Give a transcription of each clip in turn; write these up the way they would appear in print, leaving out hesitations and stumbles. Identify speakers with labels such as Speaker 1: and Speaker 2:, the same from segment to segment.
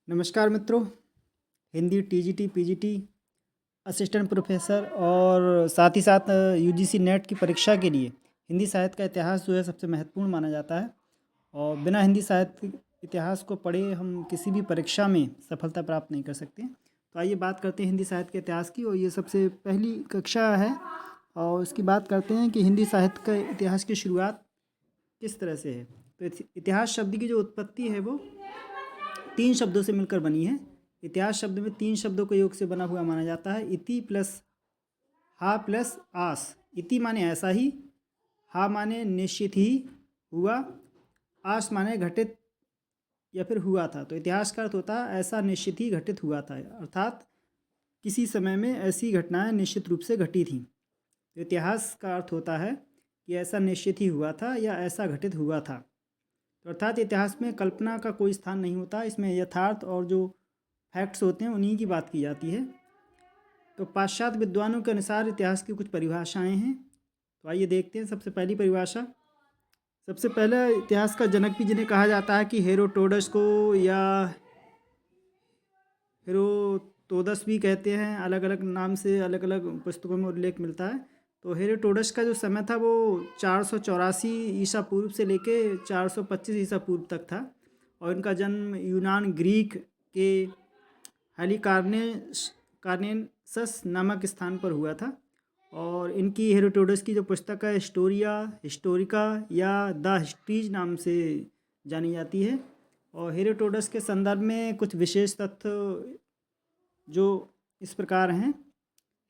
Speaker 1: नमस्कार मित्रों। Hindi TGT PGT assistant professor और साथ ही साथ यूजीसी नेट की परीक्षा के लिए हिंदी साहित्य का इतिहास जो है सबसे महत्वपूर्ण माना जाता है। और बिना हिंदी साहित्य इतिहास को पढ़े हम किसी भी परीक्षा में सफलता प्राप्त नहीं कर सकते। तो आइए बात करते हैं हिंदी साहित्य के इतिहास की, और ये सबसे पहली कक्षा है और इसकी बात करते हैं कि हिंदी साहित्य का इतिहास की शुरुआत किस तरह से है। तो इतिहास शब्द की जो उत्पत्ति है वो 3 शब्दों से मिलकर बनी है। इतिहास शब्द में 3 शब्दों के योग से बना हुआ माना जाता है। इति प्लस हा प्लस आस। इति माने ऐसा ही, हा माने निश्चित ही हुआ, आस माने घटित या फिर हुआ था। तो इतिहास का अर्थ होता है ऐसा निश्चित ही घटित हुआ था, अर्थात किसी समय में ऐसी घटनाएं निश्चित रूप से घटी थीं। तो इतिहास का अर्थ होता है कि ऐसा निश्चित ही हुआ था या ऐसा घटित हुआ था। तो अर्थात इतिहास में कल्पना का कोई स्थान नहीं होता, इसमें यथार्थ और जो फैक्ट्स होते हैं उन्हीं की बात की जाती है। तो पाश्चात्य विद्वानों के अनुसार इतिहास की कुछ परिभाषाएं हैं, तो आइए देखते हैं। सबसे पहली परिभाषा, सबसे पहले इतिहास का जनक भी जिन्हें कहा जाता है कि हेरोडोटस को, या हेरोतोदस भी कहते हैं, अलग अलग नाम से अलग अलग पुस्तकों में उल्लेख मिलता है। तो हेरोडोटस का जो समय था वो 484 ईसा पूर्व से लेके 425 ईसा पूर्व तक था, और इनका जन्म यूनान ग्रीक के कार्नेसस नामक स्थान पर हुआ था। और इनकी हेरोडोटस की जो पुस्तक है हिस्टोरिया हिस्टोरिका या द हिस्ट्रीज नाम से जानी जाती है। और हेरोडोटस के संदर्भ में कुछ विशेष तथ्य जो इस प्रकार हैं।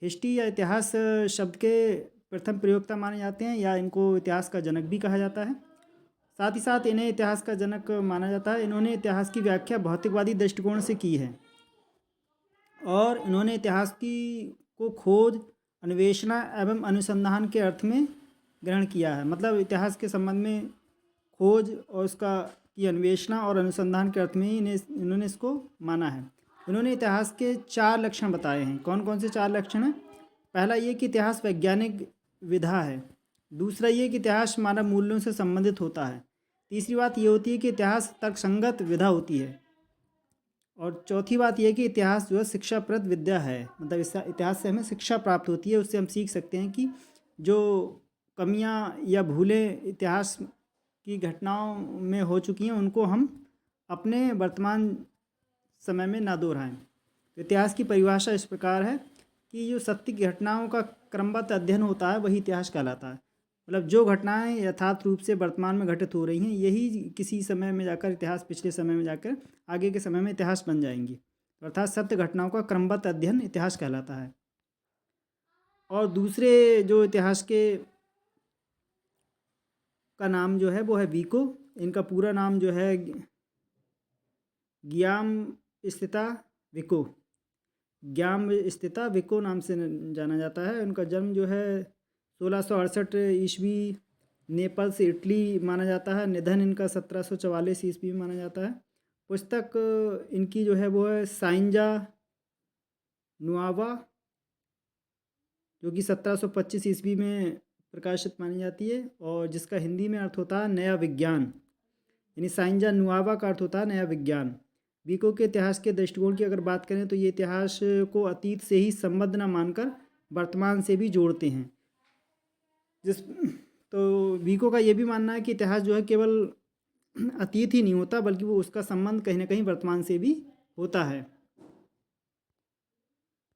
Speaker 1: हिस्ट्री या इतिहास शब्द के प्रथम प्रयोक्ता माने जाते हैं, या इनको इतिहास का जनक भी कहा जाता है। साथ ही साथ इन्हें इतिहास का जनक माना जाता है। इन्होंने इतिहास की व्याख्या भौतिकवादी दृष्टिकोण से की है, और इन्होंने इतिहास को खोज, अन्वेषणा एवं अनुसंधान के अर्थ में ग्रहण किया है। मतलब इतिहास के संबंध में खोज और उसका की अन्वेषणा और अनुसंधान के अर्थ में ही इन्होंने इसको माना है। इन्होंने इतिहास के 4 लक्षण बताए हैं। कौन कौन से 4 लक्षण हैं? पहला ये कि इतिहास वैज्ञानिक विधा है। दूसरा ये कि इतिहास मानव मूल्यों से संबंधित होता है। तीसरी बात ये होती है कि इतिहास तर्कसंगत विधा होती है। और चौथी बात यह कि इतिहास जो है शिक्षाप्रद विद्या है, मतलब इतिहास से हमें शिक्षा प्राप्त होती है। उससे हम सीख सकते हैं कि जो कमियां या भूलें इतिहास की घटनाओं में हो चुकी हैं उनको हम अपने वर्तमान समय में ना दोहराएं। तो इतिहास की परिभाषा इस प्रकार है कि जो सत्य की घटनाओं का क्रमबद्ध अध्ययन होता है वही इतिहास कहलाता है। मतलब जो घटनाएं यथार्थ रूप से वर्तमान में घटित हो रही हैं यही किसी समय में जाकर इतिहास, पिछले समय में जाकर आगे के समय में इतिहास बन जाएंगी। अर्थात सत्य घटनाओं का क्रमबद्ध अध्ययन इतिहास कहलाता है। और दूसरे जो इतिहास के का नाम जो है वो है विको। इनका पूरा नाम जो है ग्याम स्थिता विको, ग्याम स्थिता विको नाम से जाना जाता है। उनका जन्म जो है 1668 ईस्वी नेपाल से इटली माना जाता है। निधन इनका 1744 ईस्वी में माना जाता है। पुस्तक इनकी जो है वो है साइंजा नुआवा, जो कि 1725 ईस्वी में प्रकाशित मानी जाती है, और जिसका हिंदी में अर्थ होता है नया विज्ञान। यानी साइंजा नुआवा का अर्थ होता है नया विज्ञान। विको के इतिहास के दृष्टिकोण की अगर बात करें तो ये इतिहास को अतीत से ही संबद्ध न मानकर वर्तमान से भी जोड़ते हैं। तो विको का ये भी मानना है कि इतिहास जो है केवल अतीत ही नहीं होता, बल्कि वो उसका संबंध कहीं ना कहीं वर्तमान से भी होता है।